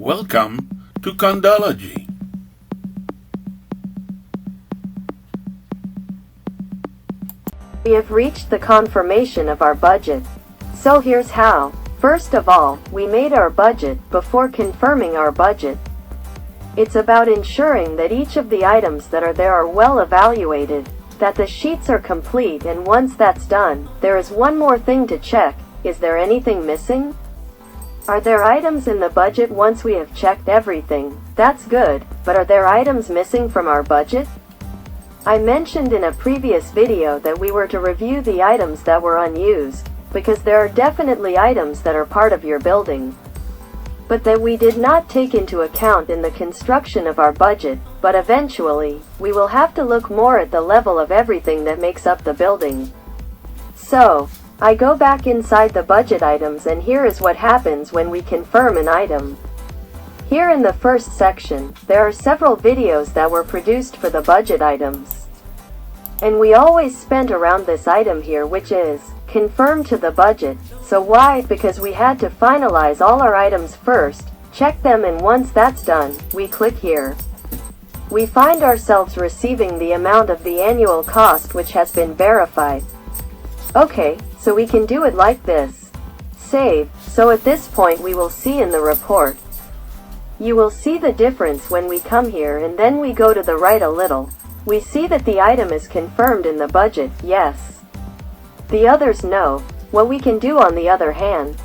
Welcome to CondoLogy. We have reached the confirmation of our budget. So here's how. First of all, we made our budget before confirming our budget. It's about ensuring that each of the items that are there are well evaluated, that the sheets are complete, and once that's done, there is one more thing to check. Is there anything missing? Are there items in the budget? Once we have checked everything, that's good, but are there items missing from our budget? I mentioned in a previous video that we were to review the items that were unused, because there are definitely items that are part of your building, but that we did not take into account in the construction of our budget. But eventually, we will have to look more at the level of everything that makes up the building. So, I go back inside the budget items, and here is what happens when we confirm an item. Here in the first section, there are several videos that were produced for the budget items. And we always spent around this item here, which is confirmed to the budget. So why? Because we had to finalize all our items first, check them, and once that's done, we click here. We find ourselves receiving the amount of the annual cost which has been verified. Okay, so we can do it like this. Save. So at this point we will see in the report. You will see the difference when we come here and then we go to the right a little. We see that the item is confirmed in the budget, yes. The others no. What we can do on the other hand,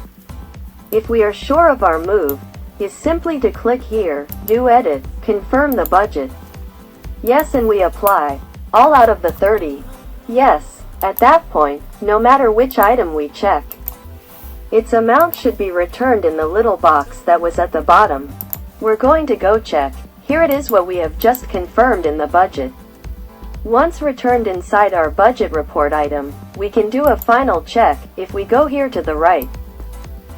if we are sure of our move, is simply to click here, do edit, confirm the budget. Yes, and we apply. All out of the 30. Yes. At that point, no matter which item we check, its amount should be returned in the little box that was at the bottom. We're going to go check. Here it is, what we have just confirmed in the budget. Once returned inside our budget report item, we can do a final check. If we go here to the right,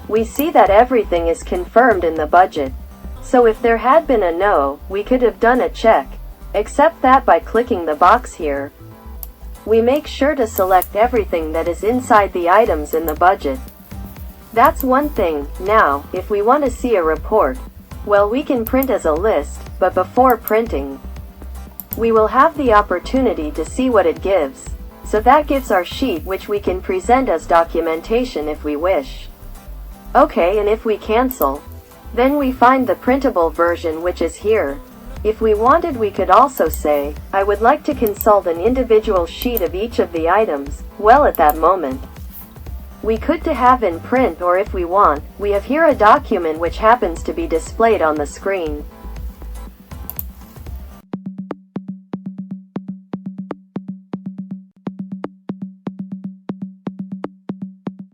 we see that everything is confirmed in the budget. So if there had been a no, we could have done a check. Except that by clicking the box here, we make sure to select everything that is inside the items in the budget. That's one thing. Now, if we want to see a report, well, we can print as a list, but before printing, we will have the opportunity to see what it gives. So that gives our sheet, which we can present as documentation if we wish. Okay, and if we cancel, then we find the printable version, which is here. If we wanted, we could also say, I would like to consult an individual sheet of each of the items. Well, at that moment, we could to have in print, or if we want, we have here a document which happens to be displayed on the screen.